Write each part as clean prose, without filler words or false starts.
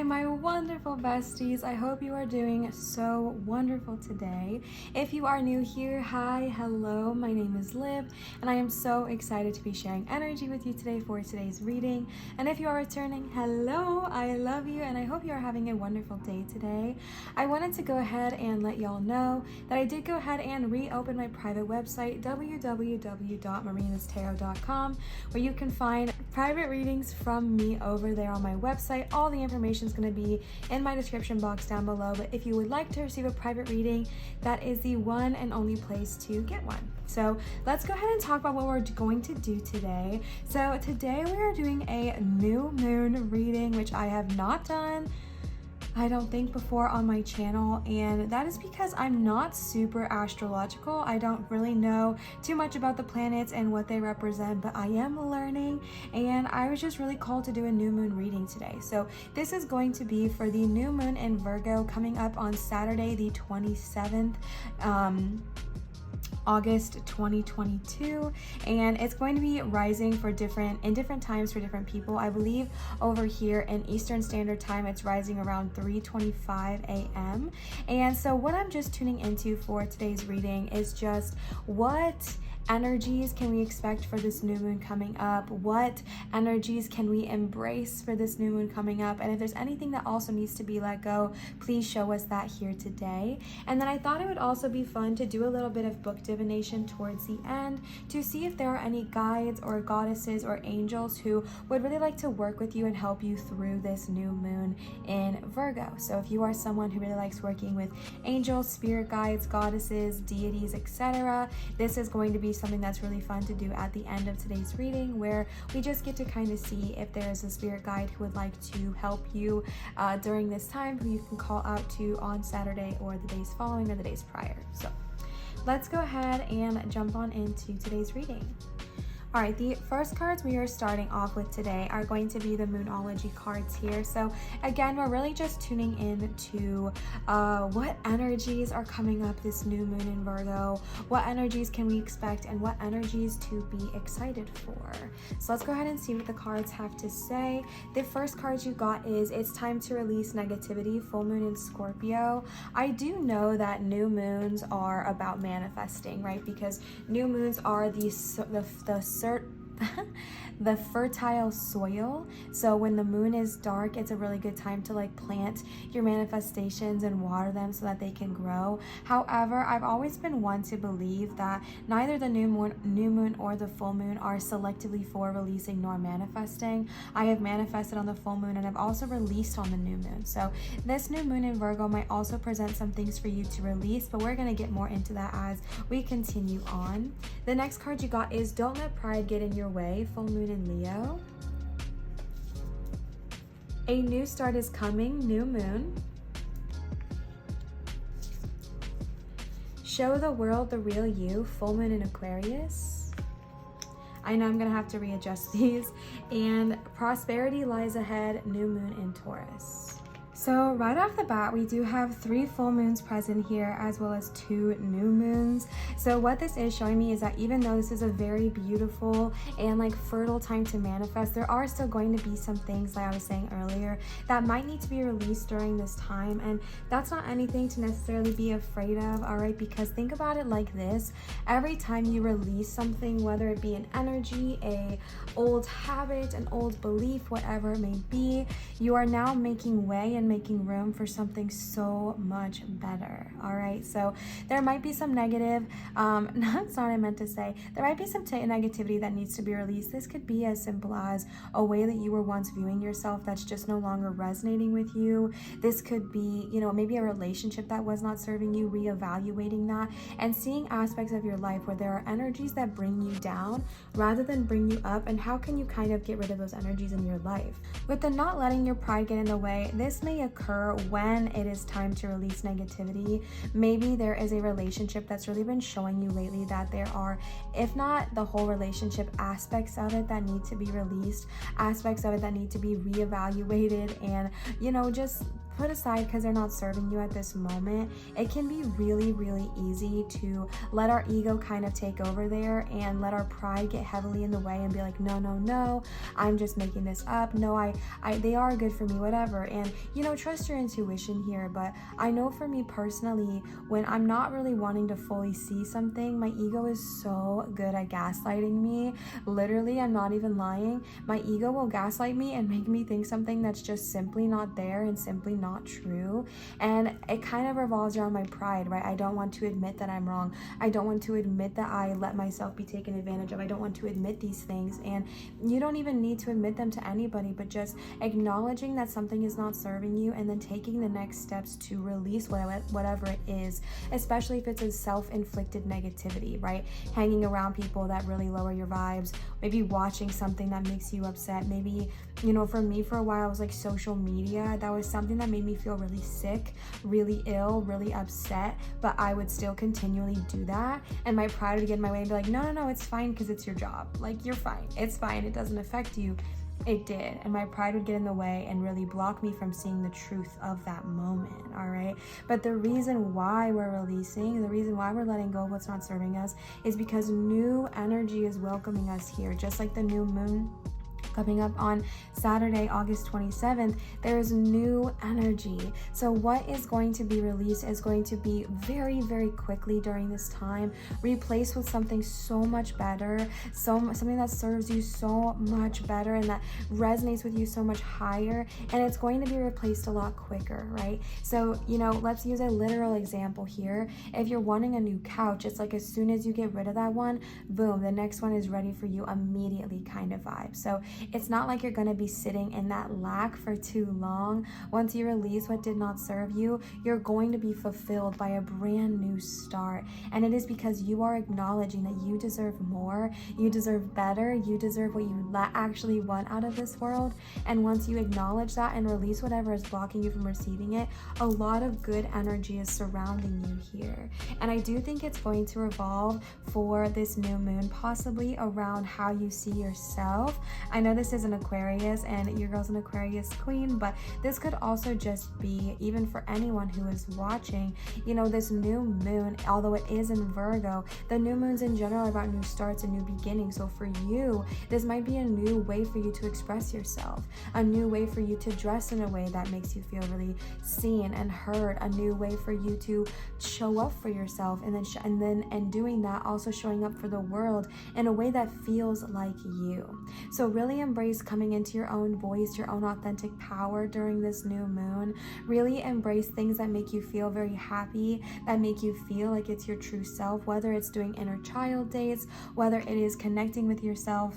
my wonderful besties. I hope you are doing so wonderful today. If you are new here, hi, hello, my name is Liv, and I am so excited to be sharing energy with you today for today's reading. And if you are returning, hello, I love you, and I hope you are having a wonderful day today. I wanted to go ahead and let y'all know that I did go ahead and reopen my private website, www.marinatarot.com, where you can find private readings from me over there on my website. All the information is going to be in my description box down below, but if you would like to receive a private reading, that is the one and only place to get one. So let's go ahead and talk about what we're going to do today. So today we are doing a new moon reading, which I have not done, I don't think, before on my channel, and that is because I'm not super astrological. I don't really know too much about the planets and what they represent, but I am learning, and I was just really called to do a new moon reading today. So this is going to be for the new moon in Virgo coming up on Saturday the 27th, August 2022, and it's going to be rising for different times for different people. I believe over here in Eastern Standard Time it's rising around 3:25 a.m. and so what I'm just tuning into for today's reading is just what energies can we expect for this new moon coming up, what energies can we embrace for this new moon coming up, and if there's anything that also needs to be let go, please show us that here today. And then I thought it would also be fun to do a little bit of book divination towards the end to see if there are any guides or goddesses or angels who would really like to work with you and help you through this new moon in Virgo. So if you are someone who really likes working with angels, spirit guides, goddesses, deities, etc., this is going to be something that's really fun to do at the end of today's reading, where we just get to kind of see if there is a spirit guide who would like to help you during this time, who you can call out to on Saturday or the days following or the days prior. So let's go ahead and jump on into today's reading. All right, the first cards we are starting off with today are going to be the Moonology cards here. So again, we're really just tuning in to what energies are coming up this new moon in Virgo, what energies can we expect, and what energies to be excited for. So let's go ahead and see what the cards have to say. The first card you got is it's time to release negativity, full moon in Scorpio. I do know that new moons are about manifesting, right? Because new moons are the fertile soil. So when the moon is dark, it's a really good time to like plant your manifestations and water them so that they can grow. However, I've always been one to believe that neither the new moon or the full moon are selectively for releasing nor manifesting. I have manifested on the full moon and I've also released on the new moon. So this new moon in Virgo might also present some things for you to release, but we're going to get more into that as we continue on. The next card you got is don't let pride get in your way, full moon in Leo. A new start is coming, new moon. Show the world the real you, full moon in Aquarius. I know I'm gonna have to readjust these. And prosperity lies ahead, new moon in Taurus. So right off the bat, we do have 3 full moons present here as well as 2 new moons. So what this is showing me is that even though this is a very beautiful and like fertile time to manifest, there are still going to be some things, like I was saying earlier, that might need to be released during this time. And that's not anything to necessarily be afraid of, all right? Because think about it like this. Every time you release something, whether it be an energy, a old habit, an old belief, whatever it may be, you are now making way and making room for something so much better. All right, so there might be some negative, that's not what I meant to say. There might be some negativity that needs to be released. This could be as simple as a way that you were once viewing yourself that's just no longer resonating with you. This could be, you know, maybe a relationship that was not serving you, reevaluating that and seeing aspects of your life where there are energies that bring you down rather than bring you up, and how can you kind of get rid of those energies in your life. With the not letting your pride get in the way, this may occur when it is time to release negativity. Maybe there is a relationship that's really been showing you lately that there are, if not the whole relationship, aspects of it that need to be released, aspects of it that need to be reevaluated, and you know, just put aside because they're not serving you at this moment. It can be really, really easy to let our ego kind of take over there and let our pride get heavily in the way and be like, no, no, no, I'm just making this up. No, they are good for me, whatever. And, you know, trust your intuition here. But I know for me personally, when I'm not really wanting to fully see something, my ego is so good at gaslighting me. Literally, I'm not even lying. My ego will gaslight me and make me think something that's just simply not there and simply not true. And it kind of revolves around my pride, right? I don't want to admit that I'm wrong. I don't want to admit that I let myself be taken advantage of. I don't want to admit these things. And you don't even need to admit them to anybody, but just acknowledging that something is not serving you and then taking the next steps to release whatever it is, especially if it's a self-inflicted negativity, right? Hanging around people that really lower your vibes, maybe watching something that makes you upset. Maybe, you know, for me, for a while, it was like social media. That was something that made me feel really sick, really ill, really upset, but I would still continually do that. And my pride would get in my way and be like, no, no, no, it's fine because it's your job. Like, you're fine. It's fine. It doesn't affect you. It did. And my pride would get in the way and really block me from seeing the truth of that moment. All right. But the reason why we're releasing, the reason why we're letting go of what's not serving us is because new energy is welcoming us here. Just like the new moon coming up on Saturday, August 27th, there is new energy. So what is going to be released is going to be very, very quickly during this time, replaced with something so much better, something that serves you so much better and that resonates with you so much higher, and it's going to be replaced a lot quicker, right? So, you know, let's use a literal example here. If you're wanting a new couch, it's like as soon as you get rid of that one, boom, the next one is ready for you immediately kind of vibe. So it's not like you're going to be sitting in that lack for too long. Once you release what did not serve you, you're going to be fulfilled by a brand new start. And it is because you are acknowledging that you deserve more, you deserve better, you deserve what you actually want out of this world. And once you acknowledge that and release whatever is blocking you from receiving it, a lot of good energy is surrounding you here. And I do think it's going to revolve for this new moon, possibly around how you see yourself. I know this is an Aquarius and your girl's an Aquarius queen, but this could also just be, even for anyone who is watching, you know, this new moon, although it is in Virgo, the new moons in general are about new starts and new beginnings. So for you, this might be a new way for you to express yourself, a new way for you to dress in a way that makes you feel really seen and heard, a new way for you to show up for yourself, and doing that, also showing up for the world in a way that feels like you. So really embrace coming into your own voice, your own authentic power during this new moon. Really embrace things that make you feel very happy, that make you feel like it's your true self, whether it's doing inner child dates, whether it is connecting with yourself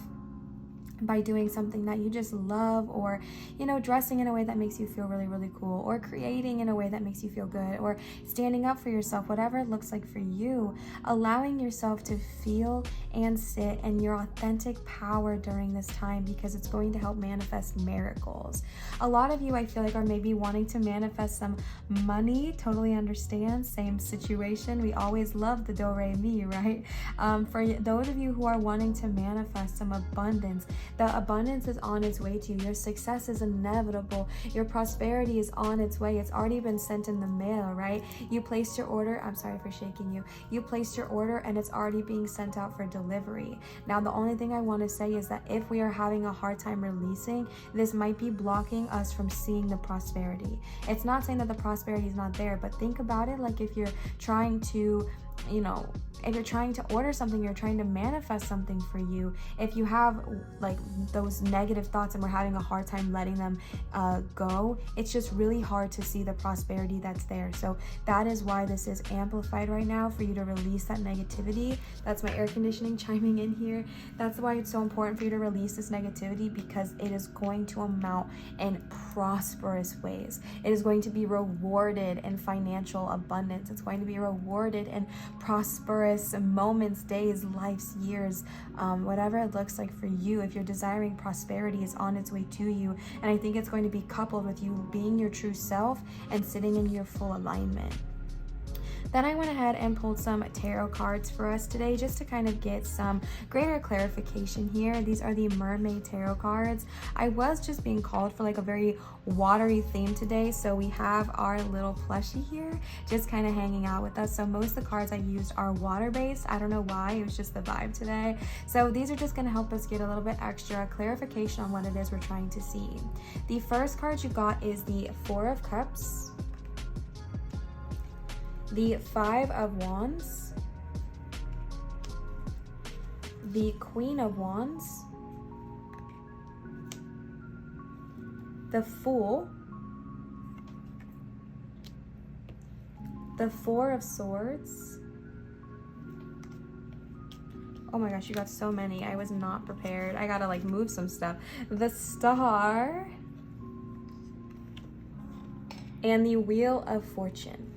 by doing something that you just love, or, you know, dressing in a way that makes you feel really, really cool, or creating in a way that makes you feel good, or standing up for yourself, whatever it looks like for you, allowing yourself to feel and sit in your authentic power during this time, because it's going to help manifest miracles. A lot of you, I feel like, are maybe wanting to manifest some money. Totally understand, same situation. We always love the do-re-mi, right? For those of you who are wanting to manifest some abundance, the abundance is on its way to you. Your success is inevitable. Your prosperity is on its way. It's already been sent in the mail, right? You placed your order. I'm sorry for shaking you. You placed your order and it's already being sent out for delivery. Now, the only thing I want to say is that if we are having a hard time releasing, this might be blocking us from seeing the prosperity. It's not saying that the prosperity is not there, but think about it like if you're trying to, you know, if you're trying to order something, you're trying to manifest something for you. If you have like those negative thoughts and we're having a hard time letting them go, it's just really hard to see the prosperity that's there. So that is why this is amplified right now, for you to release that negativity. That's my air conditioning chiming in here. That's why it's so important for you to release this negativity, because it is going to amount in prosperous ways. It is going to be rewarded in financial abundance. It's going to be rewarded in prosperous moments, days, lives, years, whatever it looks like for you. If you're desiring prosperity, is on its way to you. And I think it's going to be coupled with you being your true self and sitting in your full alignment. Then I went ahead and pulled some tarot cards for us today just to kind of get some greater clarification here. These are the Mermaid Tarot cards. I was just being called for like a very watery theme today, so we have our little plushie here just kind of hanging out with us. So most of the cards I used are water-based. I don't know why, it was just the vibe today. So these are just going to help us get a little bit extra clarification on what it is we're trying to see. The first card you got is the Four of Cups, the Five of Wands, the Queen of Wands, the Fool, the Four of Swords. Oh my gosh, you got so many. I was not prepared. I gotta like move some stuff. The Star and the Wheel of Fortune.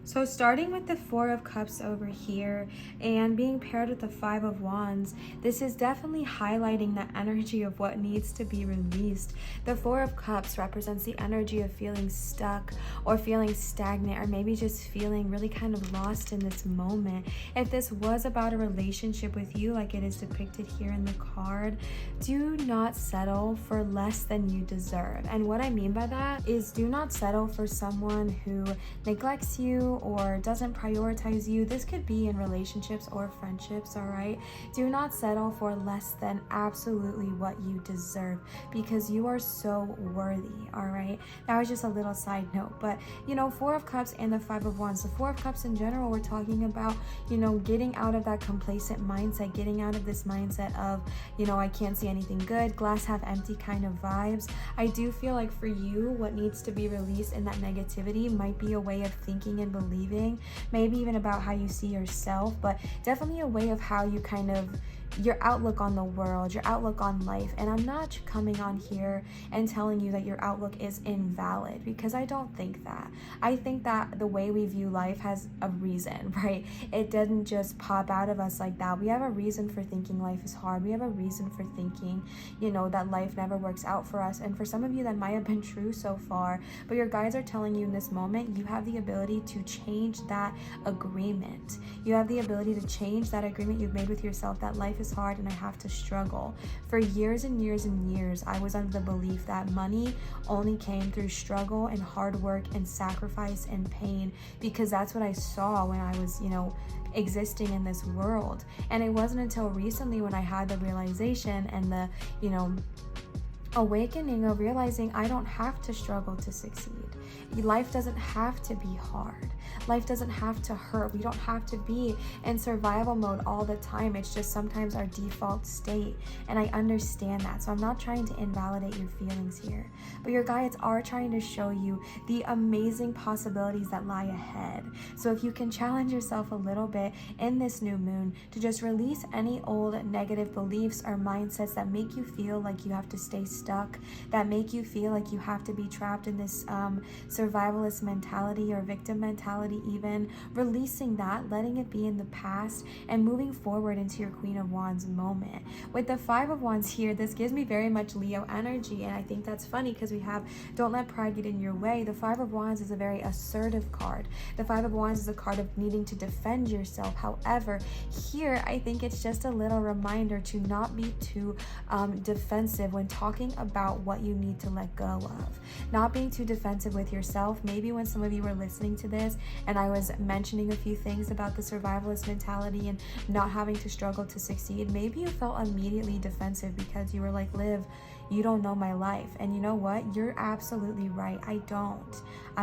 So starting with the Four of Cups over here and being paired with the Five of Wands, this is definitely highlighting the energy of what needs to be released. The Four of Cups represents the energy of feeling stuck or feeling stagnant, or maybe just feeling really kind of lost in this moment. If this was about a relationship with you, like it is depicted here in the card, do not settle for less than you deserve. And what I mean by that is, do not settle for someone who neglects you or doesn't prioritize you. This could be in relationships or friendships, all right? Do not settle for less than absolutely what you deserve, because you are so worthy, all right? That was just a little side note, but you know, Four of Cups and the Five of Wands, the Four of Cups in general, we're talking about, you know, getting out of that complacent mindset, getting out of this mindset of, you know, I can't see anything good, glass half empty kind of vibes. I do feel like for you, what needs to be released in that negativity might be a way of thinking and believing, maybe even about how you see yourself, but definitely a way of how you kind of, your outlook on the world, your outlook on life. And I'm not coming on here and telling you that your outlook is invalid, because I don't think that. I think that the way we view life has a reason, right? It doesn't just pop out of us like that. We have a reason for thinking life is hard. We have a reason for thinking, you know, that life never works out for us. And for some of you, that might have been true so far, but your guides are telling you in this moment, you have the ability to change that agreement. You have the ability to change that agreement you've made with yourself, that life is hard and I have to struggle. For years and years and years, I was under the belief that money only came through struggle and hard work and sacrifice and pain, because that's what I saw when I was, you know, existing in this world. And it wasn't until recently when I had the realization and the, you know, awakening of realizing I don't have to struggle to succeed. Life doesn't have to be hard. Life doesn't have to hurt. We don't have to be in survival mode all the time. It's just sometimes our default state, and I understand that. So I'm not trying to invalidate your feelings here, but your guides are trying to show you the amazing possibilities that lie ahead. So if you can challenge yourself a little bit in this new moon to just release any old negative beliefs or mindsets that make you feel like you have to stay stuck, that make you feel like you have to be trapped in this survivalist mentality or victim mentality even, releasing that, letting it be in the past, and moving forward into your Queen of Wands moment. With the Five of Wands here, this gives me very much Leo energy, and I think that's funny because we have don't let pride get in your way. The Five of Wands is a very assertive card. The Five of Wands is a card of needing to defend yourself. However, here I think it's just a little reminder to not be too defensive when talking about what you need to let go of. Not being too defensive with yourself. Maybe when some of you were listening to this and I was mentioning a few things about the survivalist mentality and not having to struggle to succeed, maybe you felt immediately defensive because you were like, Liv, you don't know my life. And you know what? You're absolutely right. I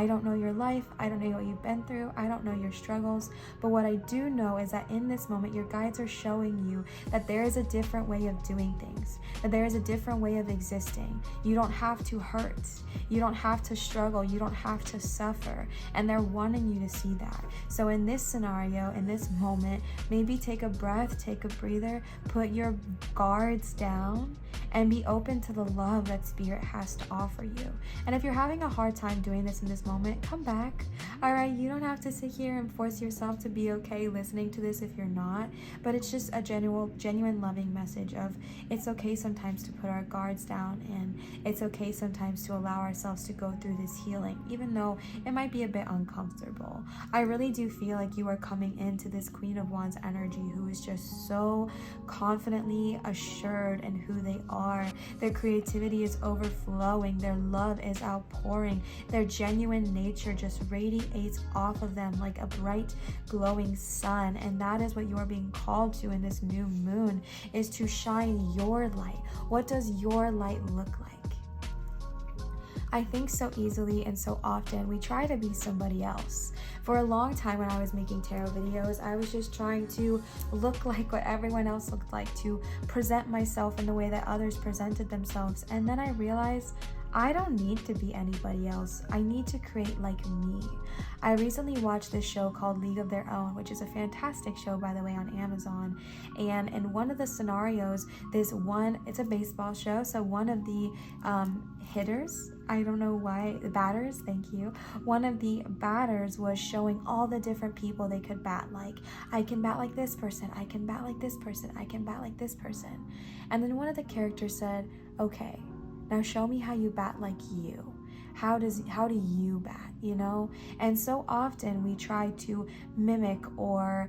don't know your life. I don't know what you've been through. I don't know your struggles. But what I do know is that in this moment, your guides are showing you that there is a different way of doing things, that there is a different way of existing. You don't have to hurt. You don't have to struggle. You don't have to suffer. And they're wanting you to see that. So in this scenario, in this moment, maybe take a breath, take a breather, put your guards down, and be open to the love that Spirit has to offer you. And if you're having a hard time doing this in this moment, come back. All right, you don't have to sit here and force yourself to be okay listening to this if you're not, but it's just a genuine loving message of it's okay sometimes to put our guards down, and it's okay sometimes to allow ourselves to go through this healing, even though it might be a bit uncomfortable. I really do feel like you are coming into this Queen of Wands energy who is just so confidently assured in who they are. Their creativity is overflowing, their love is outpouring, their genuine nature just radiates off of them like a bright glowing sun. And that is what you are being called to in this new moon, is to shine your light. What does your light look like? I think so easily and so often we try to be somebody else. For a long time when I was making tarot videos, I was just trying to look like what everyone else looked like, to present myself in the way that others presented themselves. And then I realized I don't need to be anybody else. I need to create like me. I recently watched this show called League of Their Own, which is a fantastic show, by the way, on Amazon. And in one of the scenarios, it's a baseball show, so one of the hitters, I don't know why, the batters, thank you. One of the batters was showing all the different people they could bat like. I can bat like this person, I can bat like this person, I can bat like this person. And then one of the characters said, okay, now show me how you bat like you. How do you bat, you know? And so often we try to mimic or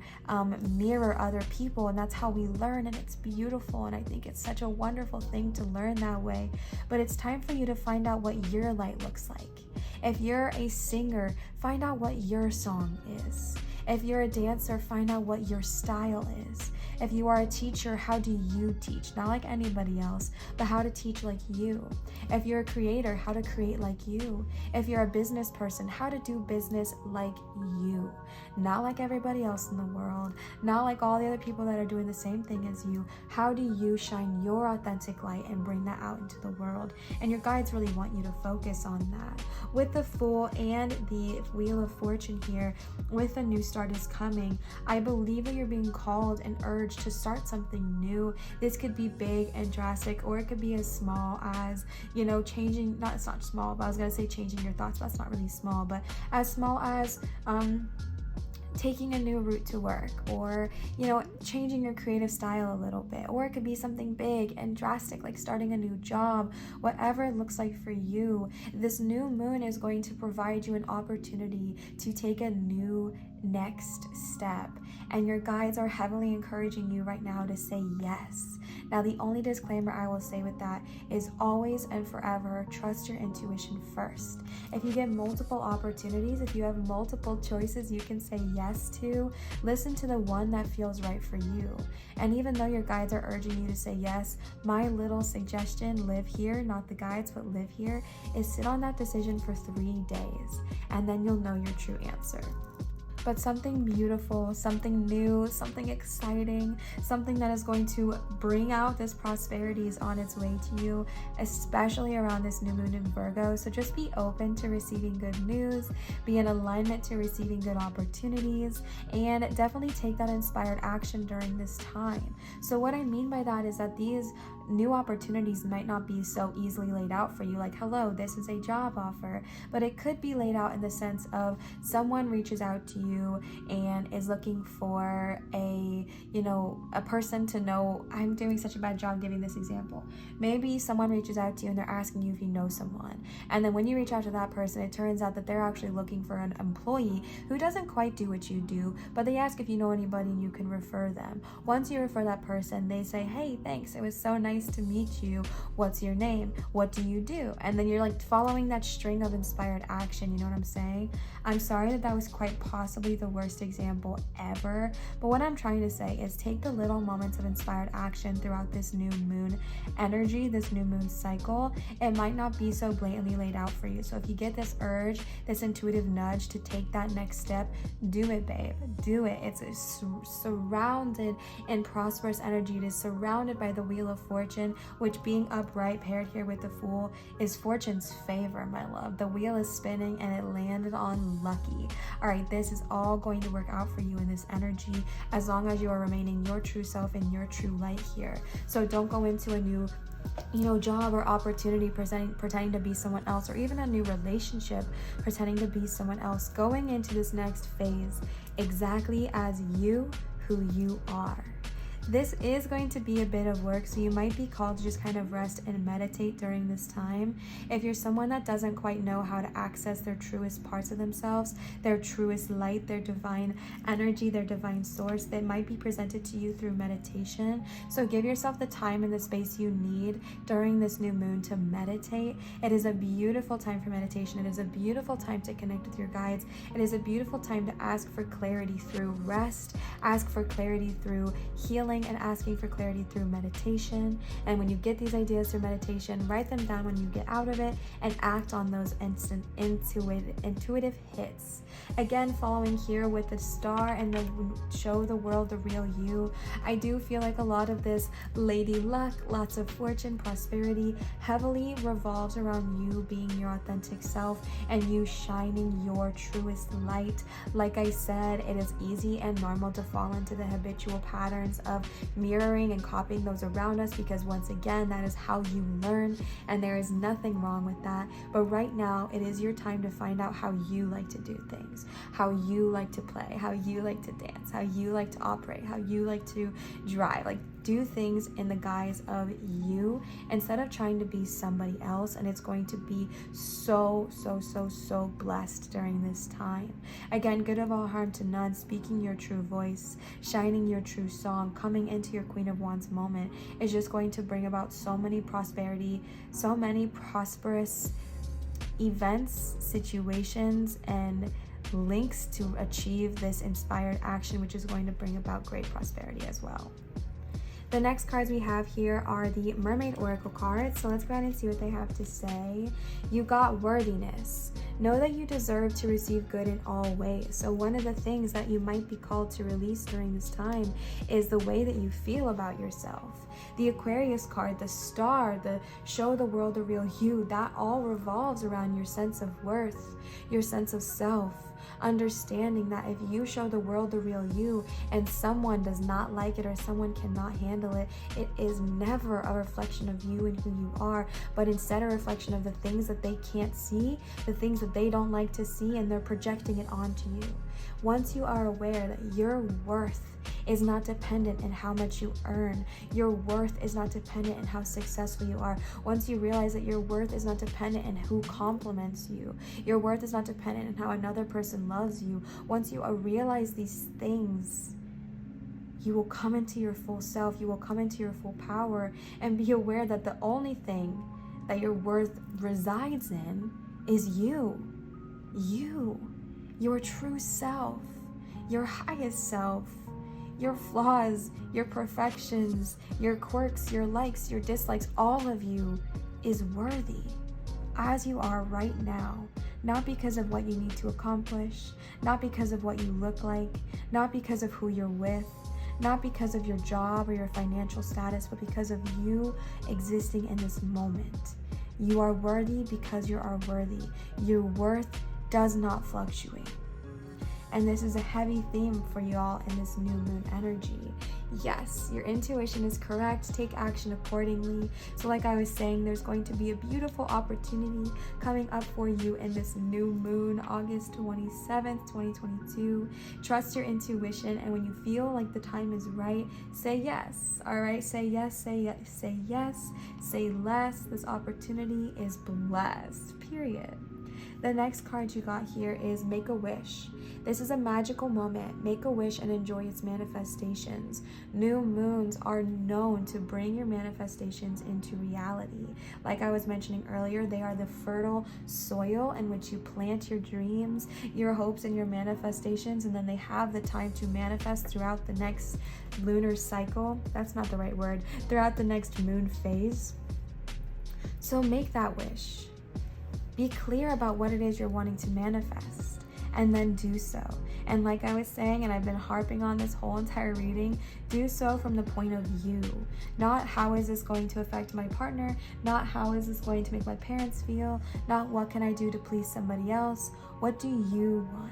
mirror other people, and that's how we learn, and it's beautiful, and I think it's such a wonderful thing to learn that way. But it's time for you to find out what your light looks like. If you're a singer, find out what your song is. If you're a dancer, find out what your style is. If you are a teacher, how do you teach? Not like anybody else, but how to teach like you. If you're a creator, how to create like you. If you're a business person, how to do business like you. Not like everybody else in the world. Not like all the other people that are doing the same thing as you. How do you shine your authentic light and bring that out into the world? And your guides really want you to focus on that. With the Fool and the Wheel of Fortune here, with a new start is coming, I believe that you're being called and urged to start something new. This could be big and drastic, or it could be as small as, you know, changing, it's not small, but I was gonna say changing your thoughts, that's not really small, but as small as taking a new route to work, or, you know, changing your creative style a little bit. Or it could be something big and drastic, like starting a new job. Whatever it looks like for you, this new moon is going to provide you an opportunity to take a new next step, and your guides are heavily encouraging you right now to say yes. Now, the only disclaimer I will say with that is always and forever trust your intuition first. If you get multiple opportunities, if you have multiple choices you can say yes to, listen to the one that feels right for you. And even though your guides are urging you to say yes, my little suggestion, live here, not the guides, but live here, is sit on that decision for 3 days, and then you'll know your true answer. But something beautiful, something new, something exciting, something that is going to bring out this prosperity is on its way to you, especially around this new moon in Virgo. So just be open to receiving good news, be in alignment to receiving good opportunities, and definitely take that inspired action during this time. So what I mean by that is that these new opportunities might not be so easily laid out for you, like, hello, this is a job offer, but it could be laid out in the sense of someone reaches out to you and is looking for a person to know. I'm doing such a bad job giving this example. Maybe someone reaches out to you and they're asking you if you know someone, and then when you reach out to that person, it turns out that they're actually looking for an employee who doesn't quite do what you do, but they ask if you know anybody and you can refer them. Once you refer that person, they say, hey, thanks, it was so nice to meet you. What's your name? What do you do? And then you're like following that string of inspired action. You know what I'm saying? I'm sorry that was quite possibly the worst example ever, but what I'm trying to say is take the little moments of inspired action throughout this new moon energy, this new moon cycle. It might not be so blatantly laid out for you. So if you get this urge, this intuitive nudge to take that next step, do it, babe. Do it. It's surrounded in prosperous energy. It is surrounded by the Wheel of Fortune. fortune, which being upright paired here with the Fool is fortune's favor, my love. The wheel is spinning and it landed on lucky. All right, this is all going to work out for you in this energy as long as you are remaining your true self and your true light here. So don't go into a new job or opportunity pretending to be someone else, or even a new relationship pretending to be someone else. Going into this next phase exactly as you, who you are. This is going to be a bit of work, so you might be called to just kind of rest and meditate during this time. If you're someone that doesn't quite know how to access their truest parts of themselves, their truest light, their divine energy, their divine source, that might be presented to you through meditation. So give yourself the time and the space you need during this new moon to meditate. It is a beautiful time for meditation. It is a beautiful time to connect with your guides. It is a beautiful time to ask for clarity through rest, ask for clarity through healing, and asking for clarity through meditation. And when you get these ideas through meditation, write them down when you get out of it and act on those instant intuitive hits. Again, following here with the star and the show the world the real you. I do feel like a lot of this lady luck, lots of fortune, prosperity heavily revolves around you being your authentic self and you shining your truest light. Like I said, it is easy and normal to fall into the habitual patterns of mirroring and copying those around us, because once again, that is how you learn, and there is nothing wrong with that. But right now, it is your time to find out how you like to do things, how you like to play, how you like to dance, how you like to operate, how you like to drive. Like, do things in the guise of you instead of trying to be somebody else, and it's going to be so blessed during this time. Again, good of all harm to none, speaking your true voice, shining your true song, coming into your Queen of Wands moment is just going to bring about so many prosperity, so many prosperous events, situations, and links to achieve this inspired action, which is going to bring about great prosperity as well. The next cards we have here are the Mermaid Oracle cards. So let's go ahead and see what they have to say. You got worthiness. Know that you deserve to receive good in all ways. So one of the things that you might be called to release during this time is the way that you feel about yourself. The Aquarius card, the star, the show the world the real you, that all revolves around your sense of worth, your sense of self. Understanding that if you show the world the real you and someone does not like it or someone cannot handle it, it is never a reflection of you and who you are, but instead a reflection of the things that they can't see, the things that they don't like to see, and they're projecting it onto you. Once you are aware that your worth is not dependent in how much you earn, your worth is not dependent in how successful you are. Once you realize that your worth is not dependent in who compliments you, your worth is not dependent in how another person loves you, once you realize these things, you will come into your full self, you will come into your full power, and be aware that the only thing that your worth resides in is you, your true self, your highest self. Your flaws, your perfections, your quirks, your likes, your dislikes, all of you is worthy as you are right now. Not because of what you need to accomplish, not because of what you look like, not because of who you're with, not because of your job or your financial status, but because of you existing in this moment. You are worthy because you are worthy. Your worth does not fluctuate. And this is a heavy theme for you all in this new moon energy. Yes, your intuition is correct. Take action accordingly. So like I was saying, there's going to be a beautiful opportunity coming up for you in this new moon, August 27th, 2022. Trust your intuition, and when you feel like the time is right, say yes. All right, say yes, say yes, say yes, say less. This opportunity is blessed, period. The next card you got here is Make a Wish. This is a magical moment. Make a wish and enjoy its manifestations. New moons are known to bring your manifestations into reality. Like I was mentioning earlier, they are the fertile soil in which you plant your dreams, your hopes, and your manifestations, and then they have the time to manifest throughout the next lunar cycle. That's not the right word. Throughout the next moon phase. So make that wish. Be clear about what it is you're wanting to manifest. and then do so. And like I was saying, and I've been harping on this whole entire reading, do so from the point of you. Not how is this going to affect my partner, not how is this going to make my parents feel, not what can I do to please somebody else. What do you want?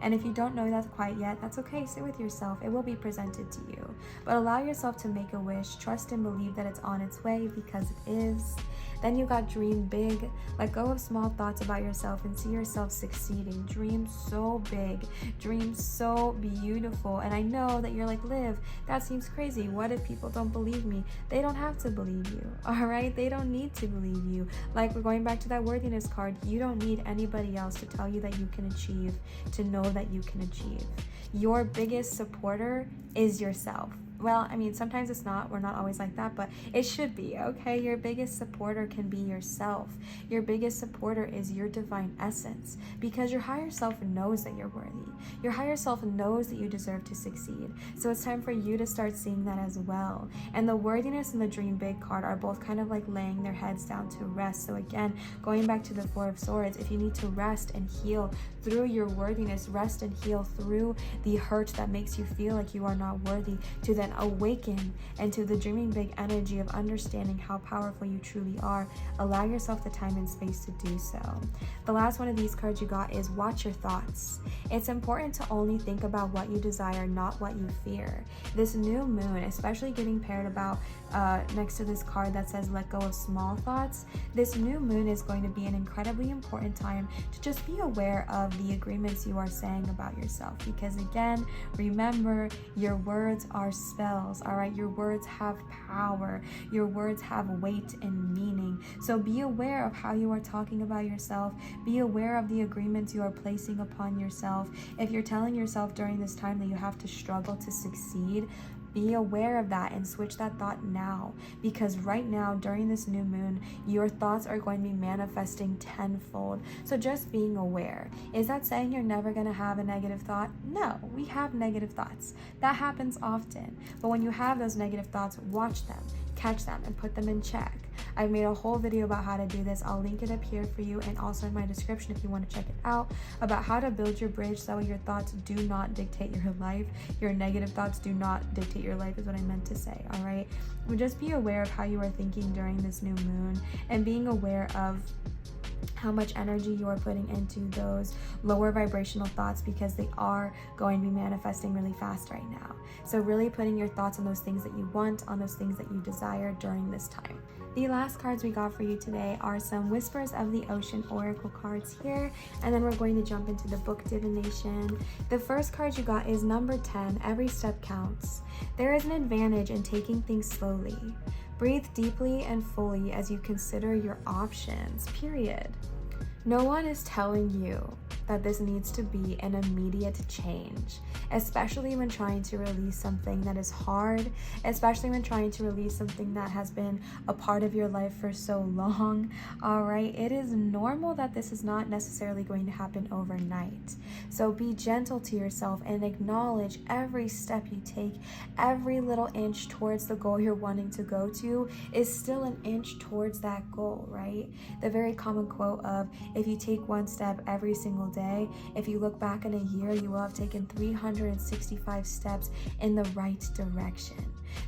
And if you don't know that quite yet, that's okay. Sit with yourself. It will be presented to you. But allow yourself to make a wish. Trust and believe that it's on its way, because it is. Then you got dream big. Let go of small thoughts about yourself and see yourself succeeding. Dream so big. Dream so beautiful. And I know that you're like, Liv, that seems crazy. What if people don't believe me? They don't have to believe you, all right? They don't need to believe you. Like, we're going back to that worthiness card. You don't need anybody else to tell you that you can achieve, to know that you can achieve. Your biggest supporter is yourself. Well, I mean, sometimes it's not. We're not always like that, but it should be, okay? Your biggest supporter can be yourself. Your biggest supporter is your divine essence, because your higher self knows that you're worthy. Your higher self knows that you deserve to succeed. So it's time for you to start seeing that as well. And the worthiness and the dream big card are both kind of like laying their heads down to rest. So again, going back to the Four of Swords, if you need to rest and heal through your worthiness, rest and heal through the hurt that makes you feel like you are not worthy, to then awaken into the dreaming big energy of understanding how powerful you truly are, allow yourself the time and space to do so. The last one of these cards you got is watch your thoughts. It's important to only think about what you desire, not what you fear. This new moon, especially getting paired about next to this card that says let go of small thoughts, this new moon is going to be an incredibly important time to just be aware of the agreements you are saying about yourself, because again, remember, your words are spells, all right? Your words have power. Your words have weight and meaning. So be aware of how you are talking about yourself. Be aware of the agreements you are placing upon yourself. If you're telling yourself during this time that you have to struggle to succeed, be aware of that and switch that thought now, because right now during this new moon, your thoughts are going to be manifesting tenfold. So just being aware. Is that saying you're never going to have a negative thought? No, we have negative thoughts. That happens often. But when you have those negative thoughts, watch them, catch them, and put them in check. I've made a whole video about how to do this. I'll link it up here for you, and also in my description if you want to check it out, about how to build your bridge so your thoughts do not dictate your life. Your negative thoughts do not dictate your life is what I meant to say, all right? But just be aware of how you are thinking during this new moon, and being aware of how much energy you are putting into those lower vibrational thoughts, because they are going to be manifesting really fast right now. So really putting your thoughts on those things that you want, on those things that you desire during this time. The last cards we got for you today are some Whispers of the Ocean Oracle cards here, and then we're going to jump into the book Divination. The first card you got is number 10, Every Step Counts. There is an advantage in taking things slowly. Breathe deeply and fully as you consider your options, period. No one is telling you that this needs to be an immediate change, especially when trying to release something that is hard, especially when trying to release something that has been a part of your life for so long, all right? It is normal that this is not necessarily going to happen overnight. So be gentle to yourself and acknowledge every step you take. Every little inch towards the goal you're wanting to go to is still an inch towards that goal, right? The very common quote of, if you take one step every single day, if you look back in a year, you will have taken 365 steps in the right direction.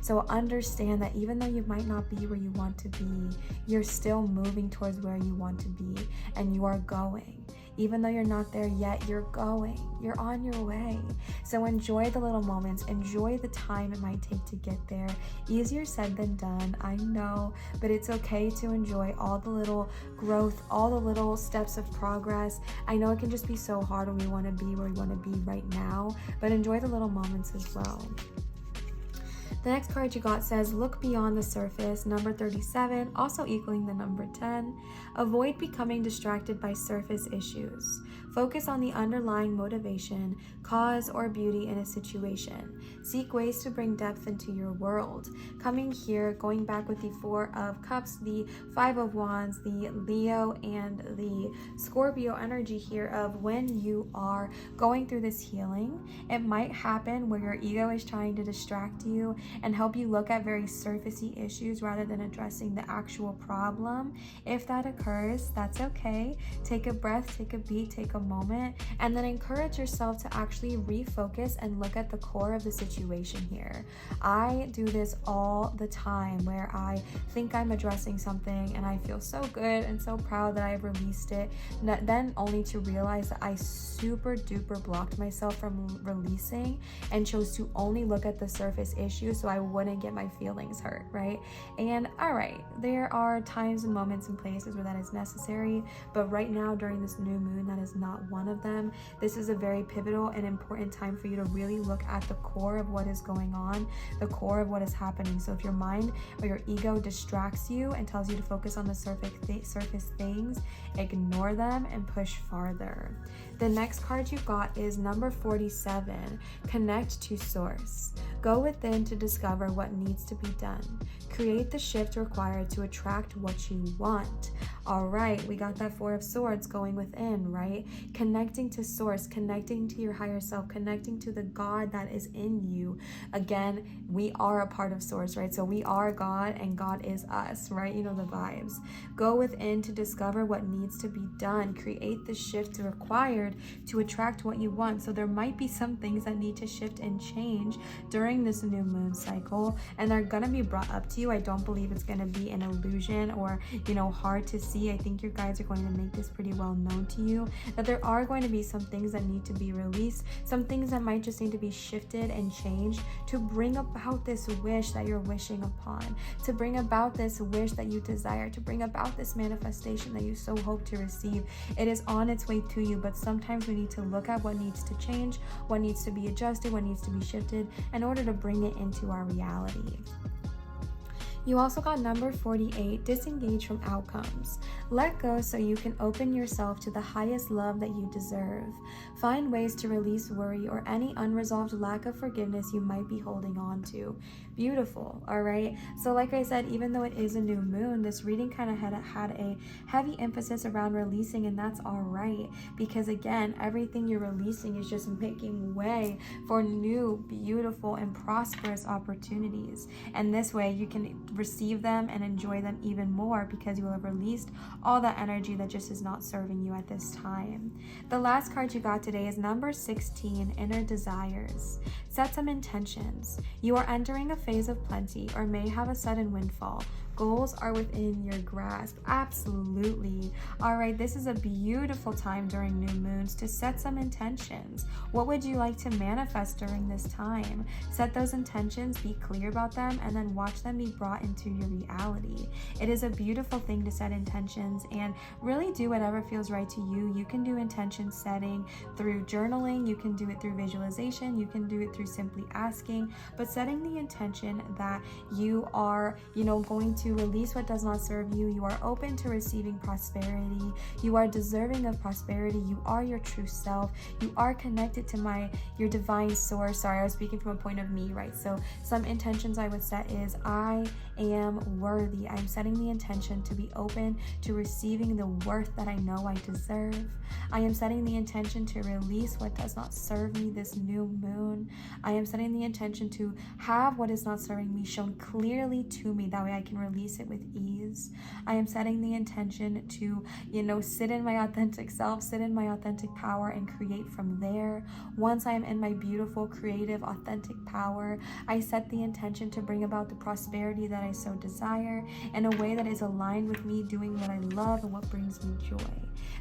So understand that even though you might not be where you want to be, you're still moving towards where you want to be, and you are going. Even though you're not there yet, you're going. You're on your way. So enjoy the little moments. Enjoy the time it might take to get there. Easier said than done, I know, but it's okay to enjoy all the little growth, all the little steps of progress. I know it can just be so hard when we want to be where we want to be right now, but enjoy the little moments as well. The next card you got says, look beyond the surface, number 37, also equaling the number 10. Avoid becoming distracted by surface issues. Focus on the underlying motivation, cause, or beauty in a situation. Seek ways to bring depth into your world. Coming here, going back with the Four of Cups, the Five of Wands, the Leo, and the Scorpio energy here of when you are going through this healing, it might happen where your ego is trying to distract you and help you look at very surfacey issues rather than addressing the actual problem. If that occurs, that's okay. Take a breath, take a beat, take a moment, and then encourage yourself to actually refocus and look at the core of the situation here. I do this all the time where I think I'm addressing something and I feel so good and so proud that I've released it, then only to realize that I super duper blocked myself from releasing and chose to only look at the surface issue so I wouldn't get my feelings hurt, right? And all right, there are times and moments and places where that is necessary, but right now during this new moon, that is not one of them. This is a very pivotal and important time for you to really look at the core of what is going on, the core of what is happening. So if your mind or your ego distracts you and tells you to focus on the surface things, ignore them and push farther. The next card you got is number 47, connect to source. Go within to discover what needs to be done. Create the shift required to attract what you want. All right, we got that Four of Swords going within, right? Connecting to source, connecting to your higher self, connecting to the God that is in you. Again, we are a part of source, right? So we are God and God is us, right? You know the vibes. Go within to discover what needs to be done. Create the shift required to attract what you want. So there might be some things that need to shift and change during this new moon cycle, and they're gonna be brought up to you. I don't believe it's gonna be an illusion or, you know, hard to see. I think your guides are going to make this pretty well known to you, that there are going to be some things that need to be released, some things that might just need to be shifted and changed to bring about this wish that you're wishing upon, to bring about this wish that you desire, to bring about this manifestation that you so hope to receive. It is on its way to you, but sometimes we need to look at what needs to change, what needs to be adjusted, what needs to be shifted in order to bring it into our reality. You also got number 48, disengage from outcomes. Let go so you can open yourself to the highest love that you deserve. Find ways to release worry or any unresolved lack of forgiveness you might be holding on to. Beautiful, all right? So like I said, even though it is a new moon, this reading kind of had a heavy emphasis around releasing, and that's all right, because again, everything you're releasing is just making way for new, beautiful, and prosperous opportunities. And this way you can receive them and enjoy them even more because you will have released all that energy that just is not serving you at this time. The last card you got today is number 16, inner desires. Set some intentions. You are entering a phase of plenty or may have a sudden windfall. Goals are within your grasp. Absolutely. All right, this is a beautiful time during new moons to set some intentions. What would you like to manifest during this time? Set those intentions, be clear about them, and then watch them be brought into your reality. It is a beautiful thing to set intentions and really do whatever feels right to you. You can do intention setting through journaling, you can do it through visualization, you can do it through simply asking, but setting the intention that you are, going to release what does not serve you. You are open to receiving prosperity. You are deserving of prosperity. You are your true self. You are connected to your divine source. Sorry, I was speaking from a point of me, right? So some intentions I would set is I am worthy. I'm setting the intention to be open to receiving the worth that I know I deserve. I am setting the intention to release what does not serve me this new moon. I am setting the intention to have what is not serving me shown clearly to me. That way I can release it with ease. I am setting the intention to, sit in my authentic self, sit in my authentic power and create from there. Once I am in my beautiful, creative, authentic power, I set the intention to bring about the prosperity that I so desire in a way that is aligned with me doing what I love and what brings me joy.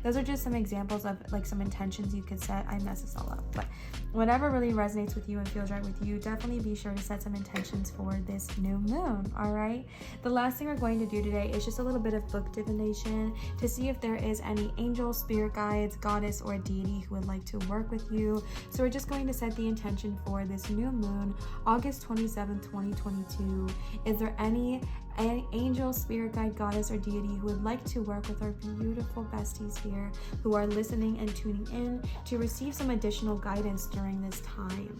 Those are just some examples of some intentions you could set. I mess this all up, but whatever really resonates with you and feels right with you, definitely be sure to set some intentions for this new moon. All right, the last thing we're going to do today is just a little bit of book divination to see if there is any angel, spirit guides, goddess, or deity who would like to work with you. So we're just going to set the intention for this new moon, August 27th, 2022. Is there any angel, spirit guide, goddess, or deity who would like to work with our beautiful besties here who are listening and tuning in to receive some additional guidance during this time?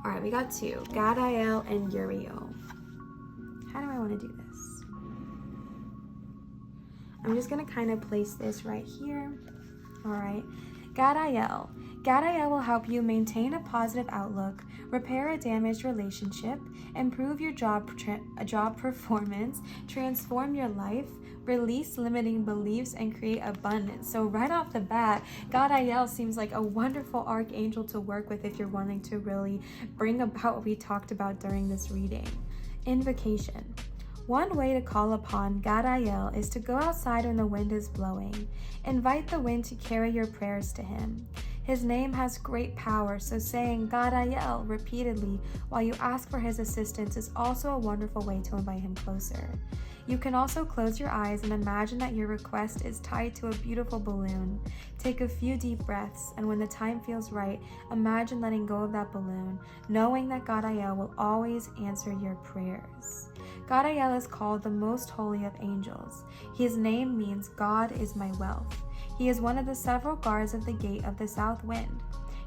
All right, we got two, Gadiel and Uriel. How do I want to do this? I'm just going to kind of place this right here. All right. Gadiel. Gadiel will help you maintain a positive outlook, repair a damaged relationship, improve your job performance, transform your life, release limiting beliefs, and create abundance. So right off the bat, Gadiel seems like a wonderful archangel to work with if you're wanting to really bring about what we talked about during this reading. Invocation. One way to call upon Gadiel is to go outside when the wind is blowing. Invite the wind to carry your prayers to him. His name has great power, so saying Gadiel repeatedly while you ask for his assistance is also a wonderful way to invite him closer. You can also close your eyes and imagine that your request is tied to a beautiful balloon. Take a few deep breaths, and when the time feels right, imagine letting go of that balloon, knowing that Gadiel will always answer your prayers. Gadiel is called the most holy of angels. His name means God is my wealth. He is one of the several guards of the gate of the south wind.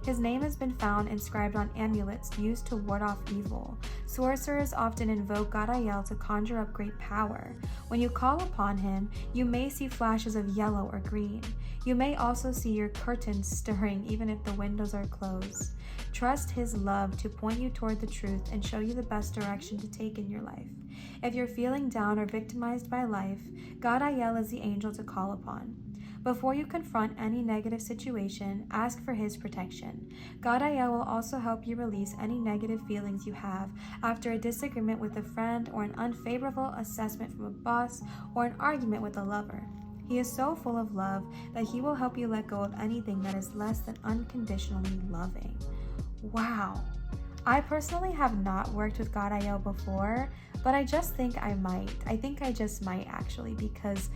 His name has been found inscribed on amulets used to ward off evil. Sorcerers often invoke Gadiel to conjure up great power. When you call upon him, you may see flashes of yellow or green. You may also see your curtains stirring even if the windows are closed. Trust his love to point you toward the truth and show you the best direction to take in your life. If you're feeling down or victimized by life, Gadiel is the angel to call upon. Before you confront any negative situation, ask for his protection. Gadiel will also help you release any negative feelings you have after a disagreement with a friend or an unfavorable assessment from a boss or an argument with a lover. He is so full of love that he will help you let go of anything that is less than unconditionally loving. Wow. I personally have not worked with Gadiel before, but I just think I might. I think I just might actually, because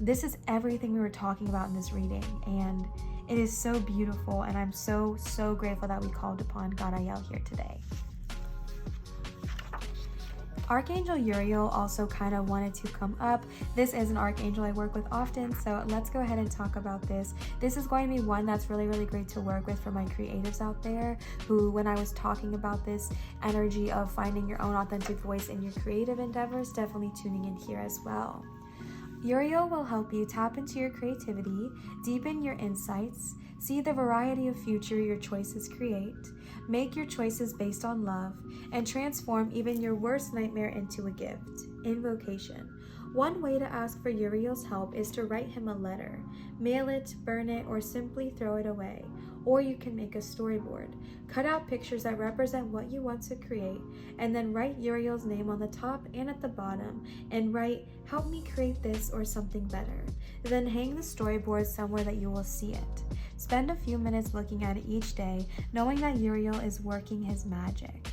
this is everything we were talking about in this reading, and it is so beautiful, and I'm so grateful that we called upon Gadiel here today. Archangel Uriel also kind of wanted to come up. This is an archangel I work with often, so let's go ahead and talk about this. This is going to be one that's really great to work with for my creatives out there who, when I was talking about this energy of finding your own authentic voice in your creative endeavors, definitely tuning in here as well. Uriel will help you tap into your creativity, deepen your insights, see the variety of future your choices create, make your choices based on love, and transform even your worst nightmare into a gift. Invocation. One way to ask for Uriel's help is to write him a letter. Mail it, burn it, or simply throw it away. Or you can make a storyboard. Cut out pictures that represent what you want to create, and then write Uriel's name on the top and at the bottom, and write, "Help me create this," or something better. Then hang the storyboard somewhere that you will see it. Spend a few minutes looking at it each day, knowing that Uriel is working his magic.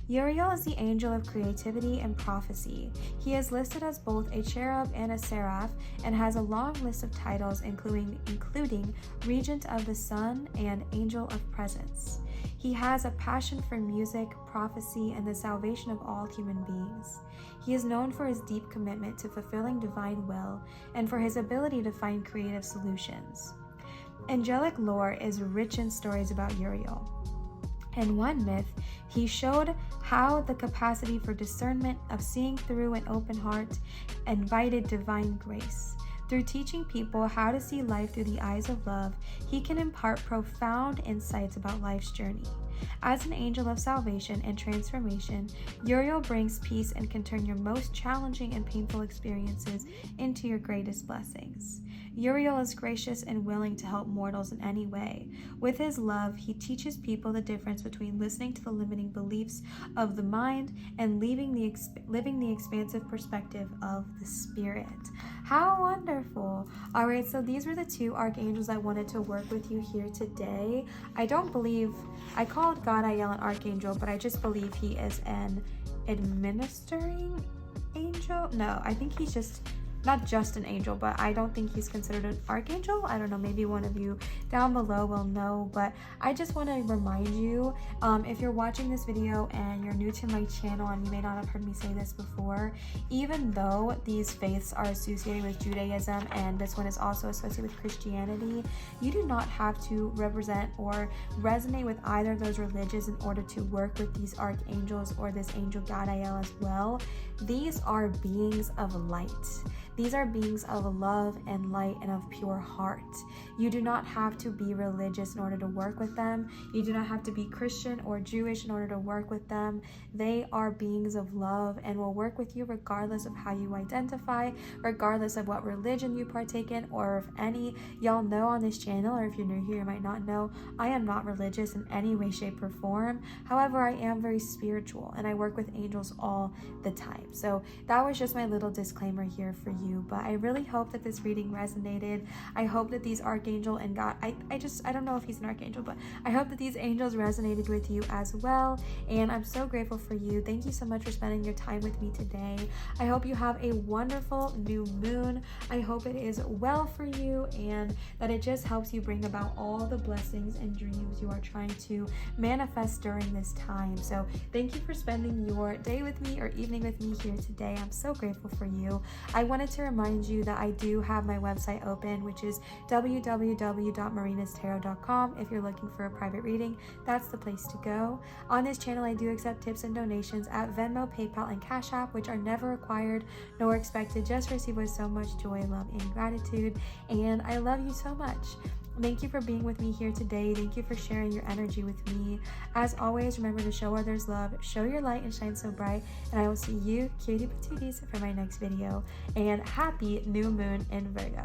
Uriel is the angel of creativity and prophecy. He is listed as both a cherub and a seraph and has a long list of titles including Regent of the Sun and Angel of Presence. He has a passion for music, prophecy, and the salvation of all human beings. He is known for his deep commitment to fulfilling divine will and for his ability to find creative solutions. Angelic lore is rich in stories about Uriel. In one myth, he showed how the capacity for discernment of seeing through an open heart invited divine grace. Through teaching people how to see life through the eyes of love, he can impart profound insights about life's journey. As an angel of salvation and transformation, Uriel brings peace and can turn your most challenging and painful experiences into your greatest blessings. Uriel is gracious and willing to help mortals in any way. With his love, he teaches people the difference between listening to the limiting beliefs of the mind and living the expansive perspective of the spirit. How wonderful! All right, so these were the two archangels I wanted to work with you here today. I don't believe I called Gadiel an archangel, but I just believe he is an administering angel. No, I think he's just not just an angel, but I don't think he's considered an archangel. I don't know, maybe one of you down below will know, but I just want to remind you, if you're watching this video and you're new to my channel and you may not have heard me say this before, even though these faiths are associated with Judaism and this one is also associated with Christianity, you do not have to represent or resonate with either of those religions in order to work with these archangels or this angel Gadiel as well. These are beings of light. These are beings of love and light and of pure heart. You do not have to be religious in order to work with them. You do not have to be Christian or Jewish in order to work with them. They are beings of love and will work with you regardless of how you identify, regardless of what religion you partake in, or if any. Y'all know on this channel, or if you're new here, you might not know, I am not religious in any way, shape, or form. However, I am very spiritual and I work with angels all the time. So that was just my little disclaimer here for you. But I really hope that this reading resonated. I hope that these archangel and God, I don't know if he's an archangel, but I hope that these angels resonated with you as well. And I'm so grateful for you. Thank you so much for spending your time with me today. I hope you have a wonderful new moon. I hope it is well for you and that it just helps you bring about all the blessings and dreams you are trying to manifest during this time. So thank you for spending your day with me or evening with me here today. I'm so grateful for you. I wanted to remind you that I do have my website open, which is www.marinastarot.com. If you're looking for a private reading, that's the place to go. On this channel, I do accept tips and donations at Venmo, PayPal, and Cash App, which are never required nor expected, just received with so much joy, love, and gratitude. And I love you so much. Thank you for being with me here today. Thank you for sharing your energy with me. As always, remember to show others love, show your light, and shine so bright. And I will see you, cutie patooties, for my next video. And happy new moon in Virgo.